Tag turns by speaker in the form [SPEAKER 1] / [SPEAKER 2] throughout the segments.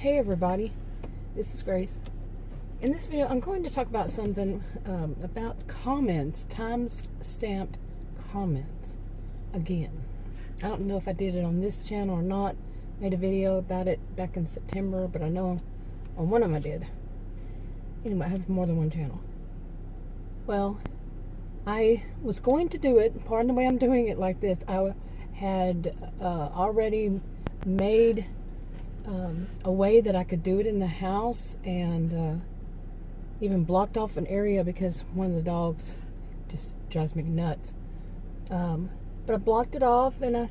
[SPEAKER 1] Hey everybody, this is Grace. In this video I'm going to talk about something about comments, time-stamped comments. Again, I don't know if I did it on this channel or not. Made a video about it back in September, but I know on one of them I did. Anyway, I have more than one channel. Well, I was going to do it, pardon the way I'm doing it like this. I had already made a way that I could do it in the house, and even blocked off an area because one of the dogs just drives me nuts. But I blocked it off, and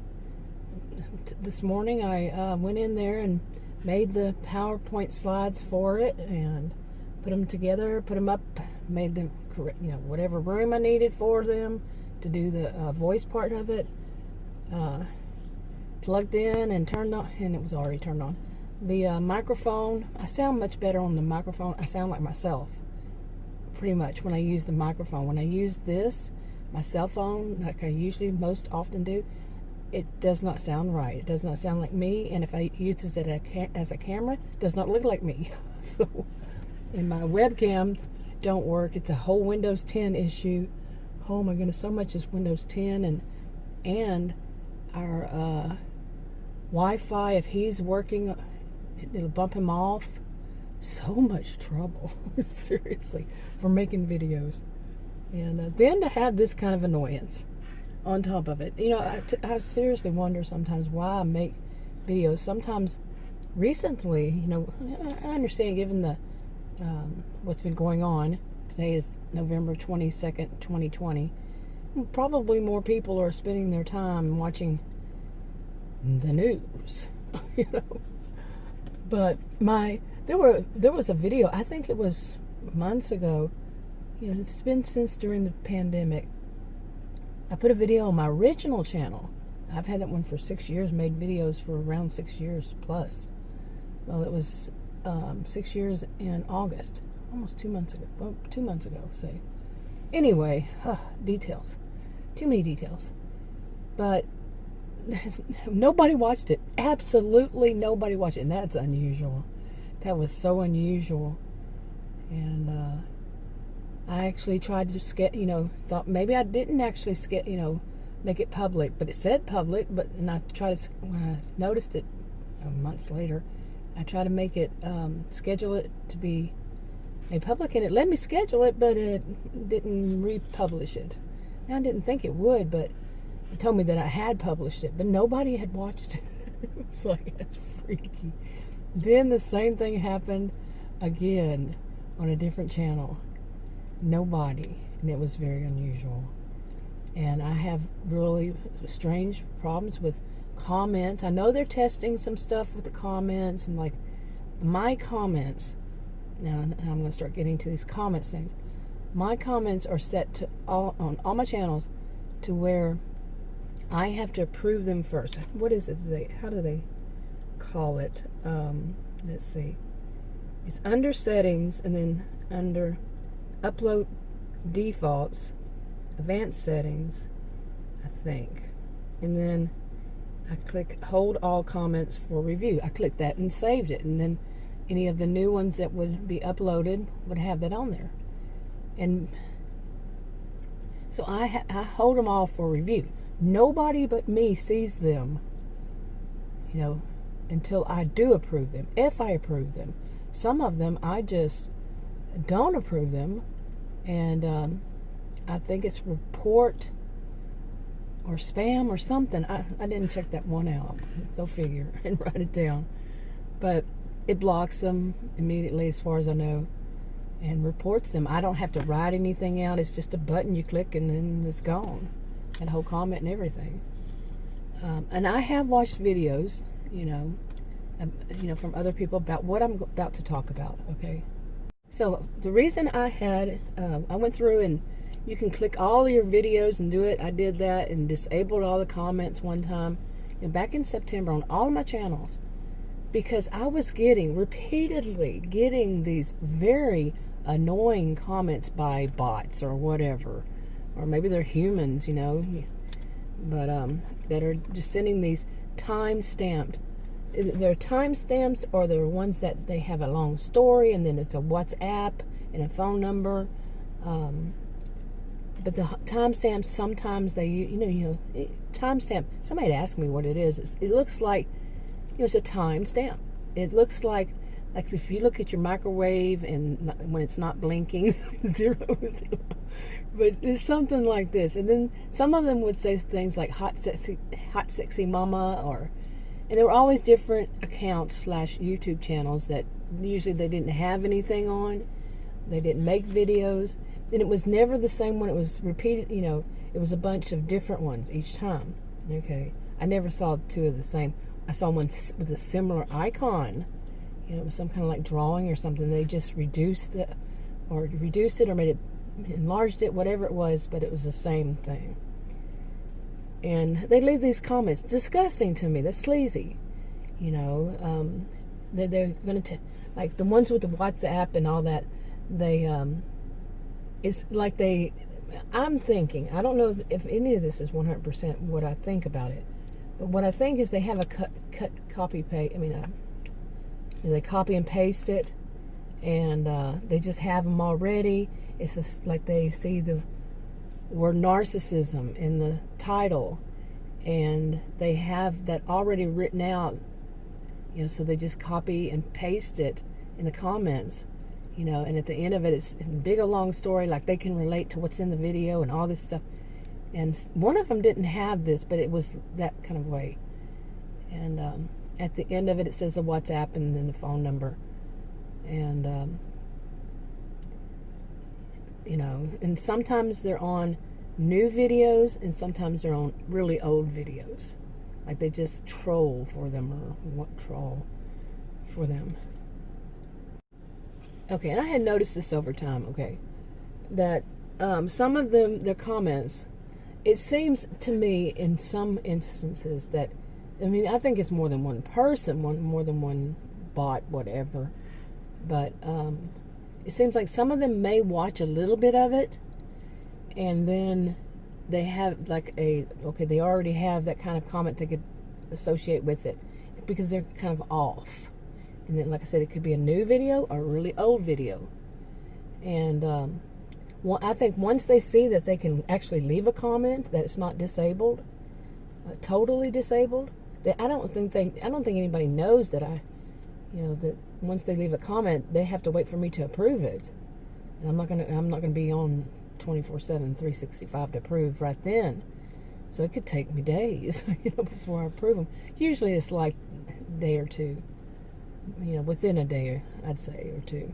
[SPEAKER 1] this morning I went in there and made the PowerPoint slides for it and put them together, put them up, made them correct, whatever room I needed for them to do the voice part of it. Plugged in and turned on, and it was already turned on. The microphone, I sound much better on the microphone. I sound like myself, pretty much, when I use the microphone. When I use this, my cell phone, like I usually most often do, it does not sound right. It does not sound like me, and if I use it as a camera, it does not look like me. So, and my webcams don't work. It's a whole Windows 10 issue. Oh my goodness, so much is Windows 10, and our Wi-Fi, if he's working, it'll bump him off. So much trouble, seriously, for making videos. And then to have this kind of annoyance on top of it. I seriously wonder sometimes why I make videos. Sometimes, recently, I understand given the what's been going on. Today is November 22nd, 2020. Probably more people are spending their time watching the news, But there was a video, I think it was months ago. It's been since during the pandemic. I put a video on my original channel. I've had that one for 6 years, made videos for around 6 years plus. Well, it was 6 years in August, almost 2 months ago. Well, 2 months ago, say. Anyway, details. Too many details. But nobody watched it. Absolutely nobody watched it. And that's unusual. That was so unusual. And I actually tried to thought maybe I didn't actually make it public, but it said public. And I tried to, when I noticed it months later, I tried to make it, schedule it to be made public, and it let me schedule it, but it didn't republish it. Now, I didn't think it would, but it told me that I had published it, but nobody had watched it. It's like, that's freaky. Then the same thing happened again on a different channel. Nobody, and it was very unusual. And I have really strange problems with comments. I know they're testing some stuff with the comments, and like my comments. Now I'm going to start getting to these comments things. My comments are set to on all my channels to where I have to approve them first. What is it? How do they call it? Let's see. It's under settings, and then under upload defaults, advanced settings, I think. And then I click hold all comments for review. I clicked that and saved it, and then any of the new ones that would be uploaded would have that on there. And so I hold them all for review. Nobody but me sees them, until I do approve them, if I approve them. Some of them I just don't approve them, and I think it's report or spam or something. I didn't check that one out. Go figure, and write it down. But it blocks them immediately, as far as I know, and reports them. I don't have to write anything out. It's just a button you click, and then it's gone. That whole comment and everything. And I have watched videos, from other people about what I'm about to talk about. Okay. So the reason I went through, and you can click all your videos and do it. I did that and disabled all the comments one time, back in September on all of my channels, because I was repeatedly getting these very annoying comments by bots or whatever, or maybe they're humans, but that are just sending these time-stamped they're timestamps, or they're ones that they have a long story and then it's a WhatsApp and a phone number. But the timestamps, sometimes they, timestamp. Somebody asked me what it is. It looks like, it's a timestamp. It looks like if you look at your microwave and when it's not blinking, 0, 0. But it's something like this. And then some of them would say things like hot sexy mama, and there were always different accounts / YouTube channels that usually they didn't have anything on. They didn't make videos. And it was never the same one. It was repeated, it was a bunch of different ones each time. Okay. I never saw two of the same. I saw one with a similar icon. It was some kind of like drawing or something. They just reduced it or made it, enlarged it, whatever it was, but it was the same thing. And they leave these comments, disgusting to me. That's sleazy. They're going to, like the ones with the WhatsApp and all that, it's like I'm thinking, I don't know if any of this is 100% what I think about it, but what I think is they have a copy paste. They copy and paste it, and they just have them already. It's just like they see the word narcissism in the title, and they have that already written out, so they just copy and paste it in the comments, and at the end of it, it's a big, a long story, like they can relate to what's in the video and all this stuff. And one of them didn't have this, but it was that kind of way. And at the end of it, it says the WhatsApp and then the phone number. And, and sometimes they're on new videos, and sometimes they're on really old videos. Like they just troll for them, or troll for them. Okay, and I had noticed this over time, that some of them, their comments, it seems to me in some instances that, I think it's more than one person, more than one bot, whatever, but it seems like some of them may watch a little bit of it, and then they have they already have that kind of comment they could associate with it, because they're kind of off. And then, like I said, it could be a new video or a really old video. And I think once they see that they can actually leave a comment, that it's not disabled, totally disabled, I don't think anybody knows that that once they leave a comment, they have to wait for me to approve it. And I'm not gonna be on 24/7, 365 to approve right then. So it could take me days, before I approve them. Usually it's like a day or two. Within a day, I'd say, or two.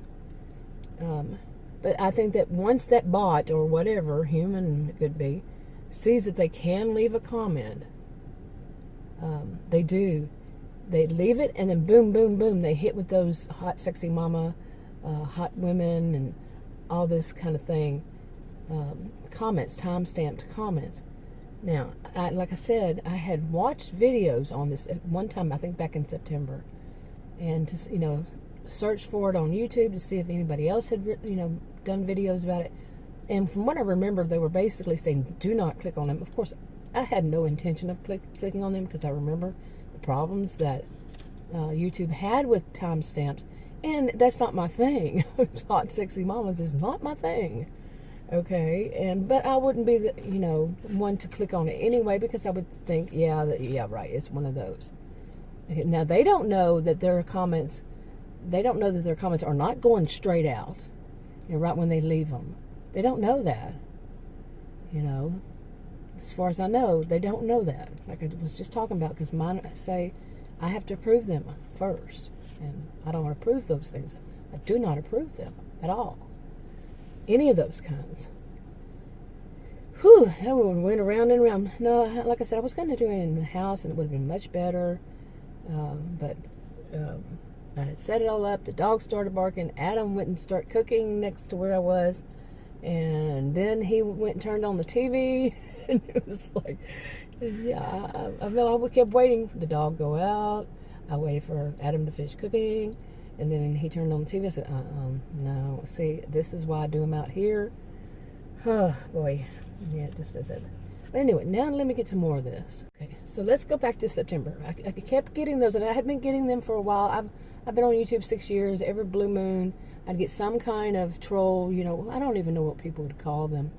[SPEAKER 1] But I think that once that bot, or whatever, human it could be, sees that they can leave a comment, they do. They leave it, and then boom, boom, boom, they hit with those hot, sexy mama, hot women, and all this kind of thing. Comments, time-stamped comments. Now, like I said, I had watched videos on this at one time, I think back in September, and just, search for it on YouTube to see if anybody else had, done videos about it. And from what I remember, they were basically saying, do not click on them. Of course, I had no intention of clicking on them, because I remember the problems that YouTube had with timestamps, and that's not my thing. Hot, sexy mamas is not my thing. Okay, but I wouldn't be the, one to click on it anyway, because I would think, yeah, right, it's one of those. Now, they don't know that their comments are not going straight out, right when they leave them. They don't know that. As far as I know, they don't know that. Like I was just talking about, because mine say I have to approve them first, and I don't approve those things. I do not approve them at all. Any of those kinds. Whew, that one went around and around. No, like I said, I was going to do it in the house, and it would have been much better. But I had set it all up. The dog started barking. Adam went and started cooking next to where I was. And then he went and turned on the TV. And it was like, yeah, I kept waiting for the dog to go out. I waited for Adam to finish cooking. And then he turned on the TV. I said, no. See, this is why I do them out here. Oh, boy. Yeah, it just isn't. But anyway, now let me get to more of this. Okay, so let's go back to September. I kept getting those, and I had been getting them for a while. I've been on YouTube 6 years. Every blue moon, I'd get some kind of troll. You know, I don't even know what people would call them.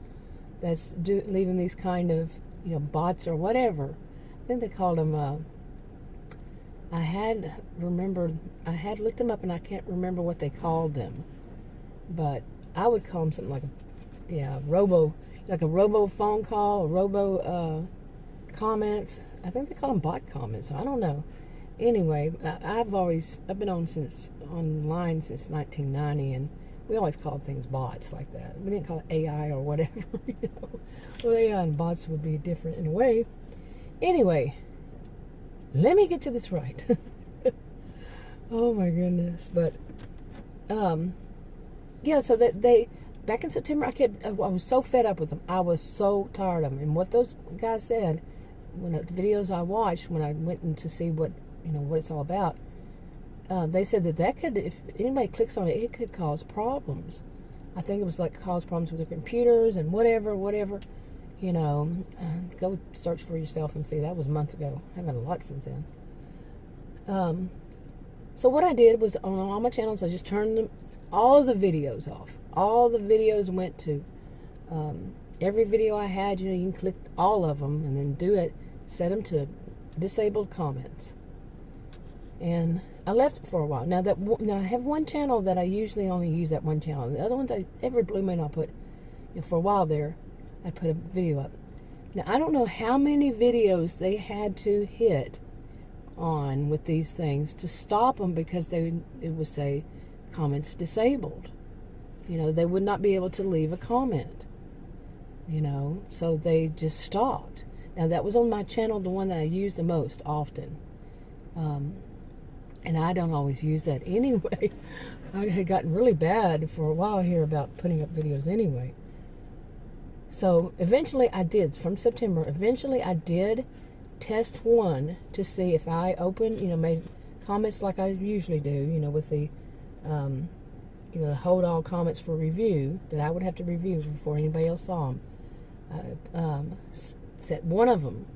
[SPEAKER 1] That's leaving these kind of, you know, bots or whatever. I think they called them. I had looked them up, and I can't remember what they called them. But I would call them something like like a robo phone call, a robo comments. I think they call them bot comments. So I don't know. Anyway, I've been online since 1990, and we always called things bots like that. We didn't call it AI or whatever. You know, well, AI and bots would be different in a way. Anyway, let me get to this right. Oh my goodness! But yeah. So that they back in September, I was so fed up with them. I was so tired of them. And what those guys said, when the videos I watched, when I went in to see what it's all about, they said that could, if anybody clicks on it, it could cause problems. I think it was like cause problems with their computers and whatever. You know, go search for yourself and see. That was months ago. I haven't had a lot since then. So what I did was on all my channels, I just turned all of the videos off. All the videos went to every video I had. You know, you can click all of them and then set them to disabled comments. And I left it for a while. Now I have one channel that I usually only use, that one channel. The other ones, every blue moon I'll put, for a while there, I put a video up. Now I don't know how many videos they had to hit on with these things to stop them, because it would say comments disabled. You know, they would not be able to leave a comment. You know, so they just stopped. Now that was on my channel, the one that I use the most often. And I don't always use that anyway. I had gotten really bad for a while here about putting up videos anyway. So eventually I did, from September, I did test one to see if I made comments like I usually do, with the, hold all comments for review that I would have to review before anybody else saw them. Set one of them,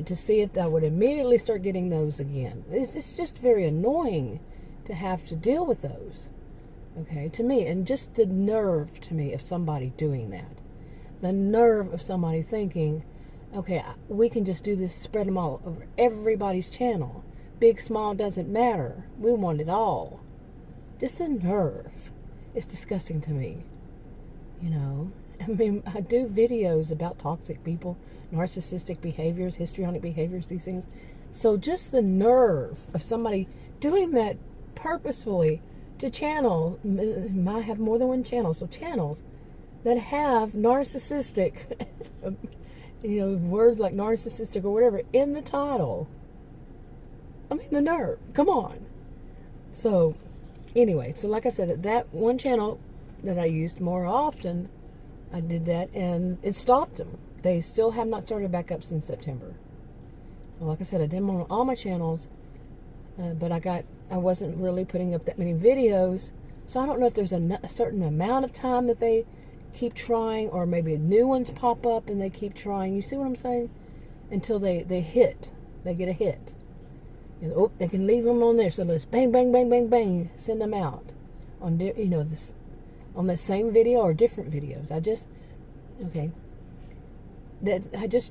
[SPEAKER 1] to see if I would immediately start getting those again. It's just very annoying to have to deal with those, okay, to me, and just the nerve to me of somebody doing that. The nerve of somebody thinking, okay, we can just do this, spread them all over everybody's channel. Big, small, doesn't matter. We want it all. Just the nerve. It's disgusting to me, I mean, I do videos about toxic people, narcissistic behaviors, histrionic behaviors, these things. So just the nerve of somebody doing that purposefully to channel, I have more than one channel, so channels that have narcissistic, words like narcissistic or whatever in the title. I mean, the nerve, come on. So anyway, so like I said, that one channel that I used more often, I did that, and it stopped them. They still have not started back up since September. Well, like I said, I did them on all my channels, but I wasn't really putting up that many videos, so I don't know if there's a certain amount of time that they keep trying, or maybe new ones pop up and they keep trying. You see what I'm saying? Until they get a hit. They can leave them on there, so let's bang, bang, bang, bang, bang, send them out on on the same video or different videos. I just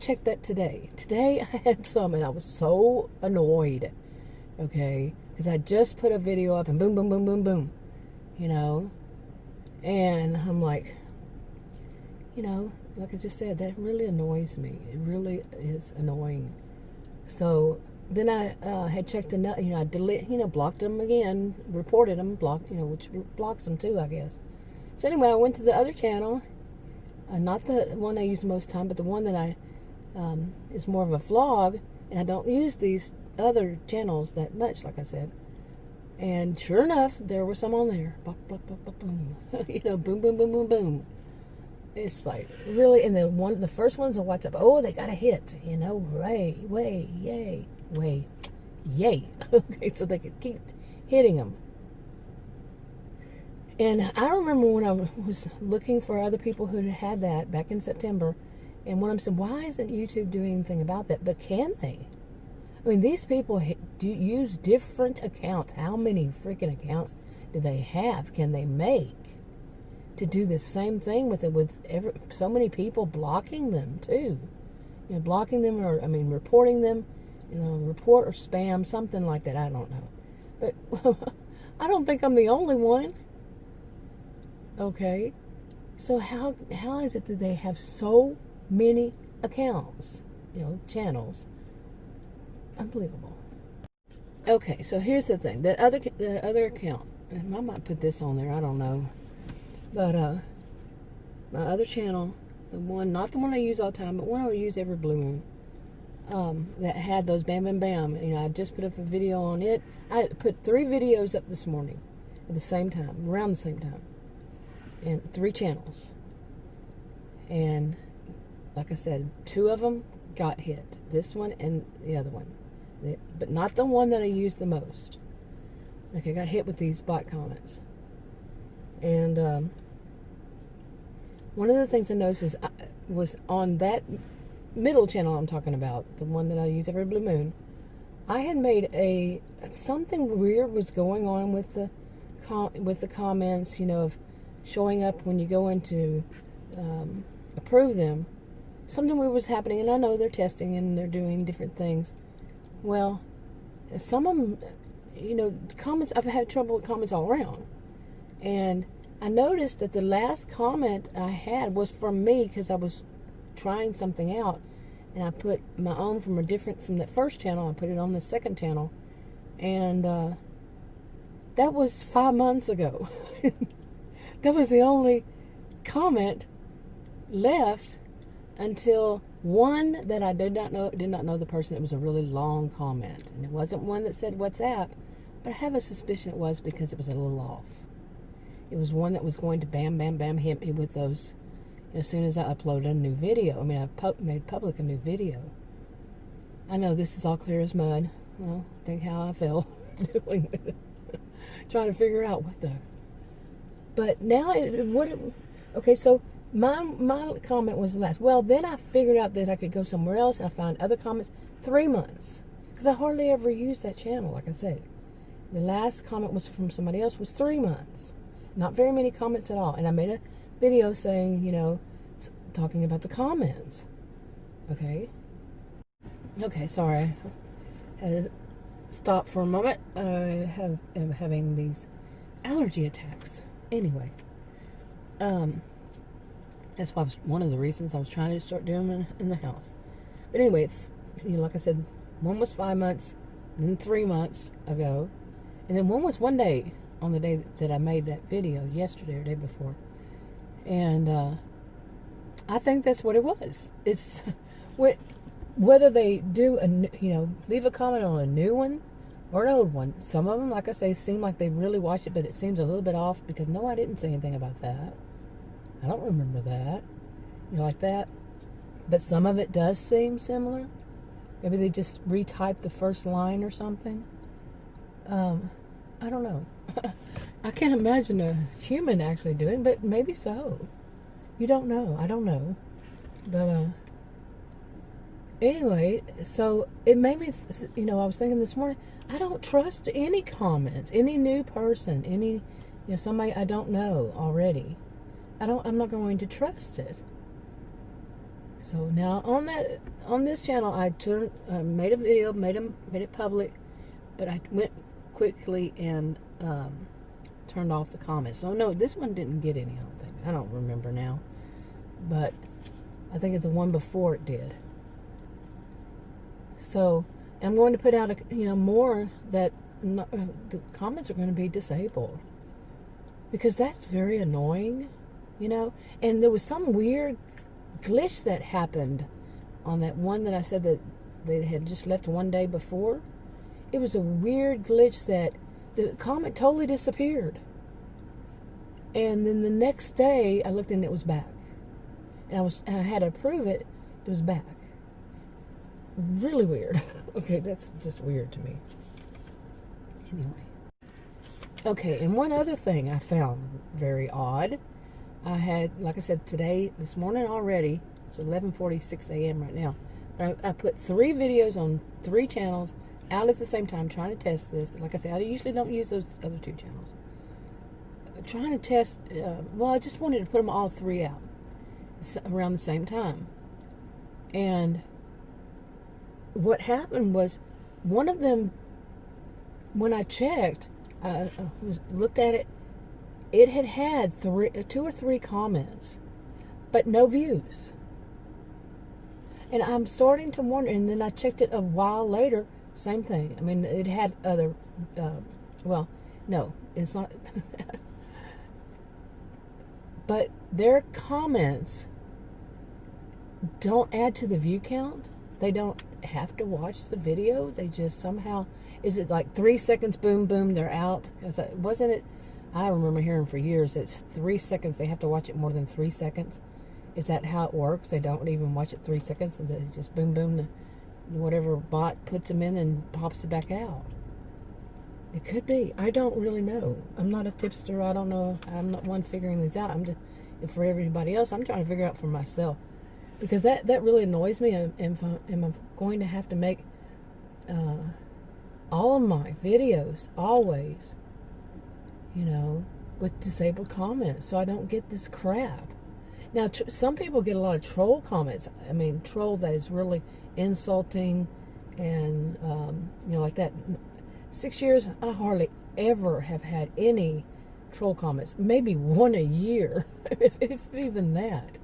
[SPEAKER 1] checked that today. Today I had some, and I was so annoyed, okay, because I just put a video up and boom, boom, boom, boom, boom, and I'm like, like I just said, that really annoys me. It really is annoying. So then I had checked another, I blocked them again, reported them, blocked, which blocks them too, I guess. So anyway, I went to the other channel, not the one I use most time, but the one that is more of a vlog, and I don't use these other channels that much, like I said. And sure enough, there was some on there. Bop, bop, bop, bop, boom. Boom, boom, boom, boom, boom. It's like, really, and the first one's a WhatsApp. Oh, they got a hit, yay. Okay, so they could keep hitting them. And I remember when I was looking for other people who had that back in September, And when I'm saying, why isn't YouTube doing anything about that? But can they? I mean, these people do use different accounts. How many freaking accounts do they have? Can they make to do the same thing with it? With so many people blocking them too. You know, blocking them, or reporting them. You know, report or spam, something like that. I don't know, but I don't think I'm the only one. Okay, so how is it that they have so many accounts? You know, channels. Unbelievable. Okay, so here's the thing. The other account, and I might put this on there, I don't know. But my other channel, the one, not the one I use all the time, but one I use every blue moon, that had those bam bam bam. You know, I just put up a video on it. I put 3 videos up this morning at the same time, around the same time, and 3 channels. And like I said, 2 of them got hit. This one and the other one. But not the one that I used the most. Okay, I got hit with these bot comments. And one of the things I noticed is was on that middle channel I'm talking about, the one that I use every blue moon, I had made something weird was going on with the comments, you know, of showing up when you go into approve them. Something weird was happening, and I know they're testing and they're doing different things. Well, some of them, you know, comments, I've had trouble with comments all around. And I noticed that the last comment I had was from me because I was trying something out. And I put my own from that first channel, I put it on the second channel. And that was 5 months ago. That was the only comment left until one that I did not know the person. It was a really long comment, and it wasn't one that said WhatsApp, but I have a suspicion it was because it was a little off. It was one that was going to bam bam bam hit me with those as soon as I uploaded a new video. I mean, I made public a new video. I know this is all clear as mud. Well, think how I feel doing with it, trying to figure out what the. But now okay, so. My comment was the last. Well, then I figured out that I could go somewhere else, and I found other comments. 3 months. Because I hardly ever used that channel, like I said. The last comment was from somebody else, was 3 months. Not very many comments at all. And I made a video saying, you know, talking about the comments. Okay? Okay, sorry. I had to stop for a moment. I am having these allergy attacks. Anyway. That's why one of the reasons I was trying to start doing them in the house. But anyway, you know, like I said, one was 5 months, then 3 months ago, and then one was one day, on the day that I made that video, yesterday or day before. And I think that's what it was. It's whether they do leave a comment on a new one or an old one. Some of them, like I say, seem like they really watched it, but it seems a little bit off because no, I didn't say anything about that. I don't remember that. You know, like that. But some of it does seem similar. Maybe they just retyped the first line or something. I don't know. I can't imagine a human actually doing it, but maybe so. You don't know. I don't know. But anyway, so it made me, you know, I was thinking this morning, I don't trust any comments, any new person, somebody I don't know already. I'm not going to trust it. So now on this channel, I made a video, made it public, but I went quickly and turned off the comments. So no, this one didn't get any. I don't remember now, but I think it's the one before it did. So I'm going to put out more that the comments are going to be disabled, because that's very annoying. And there was some weird glitch that happened on that one that I said that they had just left one day before. It was a weird glitch that the comment totally disappeared. And then the next day I looked and it was back. And I had to approve it. It was back. Really weird. Okay, that's just weird to me. Anyway. Okay, and one other thing I found very odd. I had, like I said, this morning already, It's 11:46 a.m. right now. But I put 3 videos on 3 channels out at the same time, trying to test this. Like I said, I usually don't use those other 2 channels. Trying to test, well, I just wanted to put them all 3 out around the same time. And what happened was, one of them, when I checked, looked at it, it had 2 or 3 comments, but no views. And I'm starting to wonder, and then I checked it a while later, same thing. I mean, it had other, well, no, it's not. But their comments don't add to the view count. They don't have to watch the video. They just somehow, is it like 3 seconds, boom, boom, they're out? Because wasn't it, I remember hearing for years, it's 3 seconds, they have to watch it more than 3 seconds. Is that how it works? They don't even watch it 3 seconds, and they just boom, boom, whatever bot puts them in and pops it back out. It could be. I don't really know. I'm not a tipster. I don't know. I'm not one figuring these out. I'm just, for everybody else, I'm trying to figure out for myself. Because that really annoys me. Am I going to have to make all of my videos always, with disabled comments, so I don't get this crap? Now, some people get a lot of troll comments. I mean, troll that is really insulting and, like that. 6 years, I hardly ever have had any troll comments. Maybe 1 a year, if even that.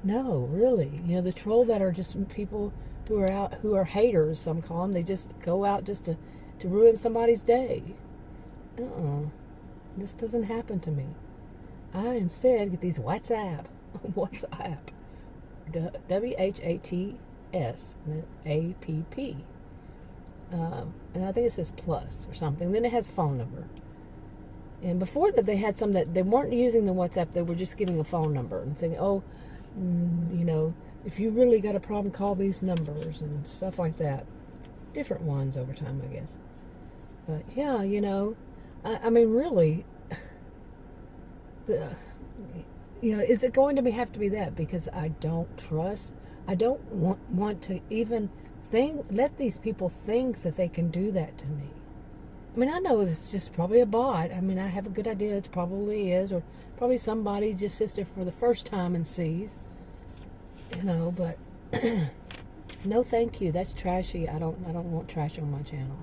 [SPEAKER 1] No, really. The troll that are just people who are out, who are haters, some call them. They just go out just to ruin somebody's day. This doesn't happen to me. I instead get these WhatsApp. WHATS, and then APP. And I think it says plus or something. Then it has a phone number. And before that, they had some that they weren't using the WhatsApp. They were just giving a phone number and saying, oh, if you really got a problem, call these numbers and stuff like that. Different ones over time, I guess. But yeah, I mean, really, is it going to have to be that? Because I don't trust. I don't want to even let these people think that they can do that to me. I mean, I know it's just probably a bot. I mean, I have a good idea it probably is, or probably somebody just sits there for the first time and sees, but no thank you. That's trashy. I don't want trash on my channel.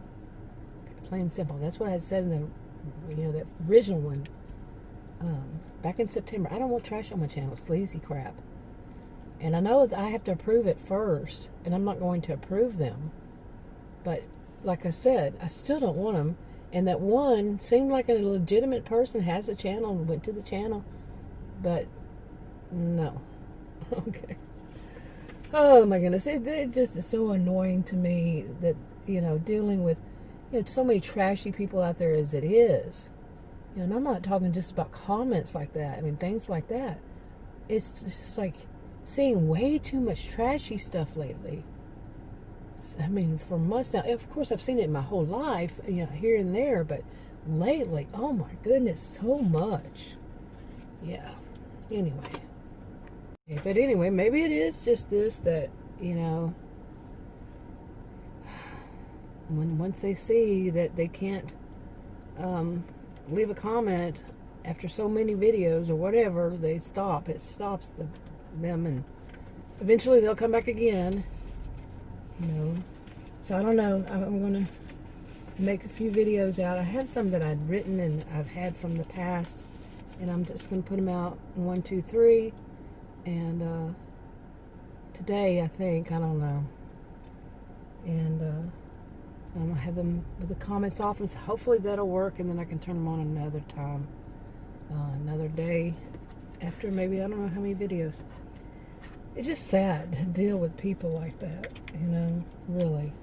[SPEAKER 1] Plain and simple. That's what I said in the, that original one, back in September. I don't want trash on my channel. Sleazy crap. And I know that I have to approve it first, and I'm not going to approve them. But like I said, I still don't want them. And that one seemed like a legitimate person, has a channel, and went to the channel. But no. Okay. Oh my goodness. It just is so annoying to me that, dealing with, so many trashy people out there as it is. And I'm not talking just about comments like that. I mean, things like that. It's just like seeing way too much trashy stuff lately. I mean, for months now. Of course, I've seen it my whole life, here and there, but lately, oh my goodness, so much. Yeah. Anyway. But anyway, maybe it is just this that, once they see that they can't leave a comment after so many videos or whatever, they stop. It stops them, and eventually they'll come back again. So I don't know. I'm gonna make a few videos out. I have some that I'd written and I've had from the past, and I'm just gonna put them out 1, 2, 3, and today I think, I don't know, and I'm gonna have them with the comments off, and so hopefully that'll work, and then I can turn them on another time, another day after maybe, I don't know how many videos. It's just sad to deal with people like that, really.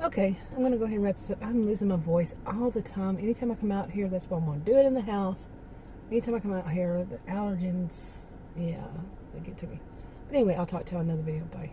[SPEAKER 1] Okay, I'm going to go ahead and wrap this up. I'm losing my voice all the time. Anytime I come out here, that's what I'm going to do it in the house. Anytime I come out here, the allergens, yeah, they get to me. But anyway, I'll talk to you on another video. Bye.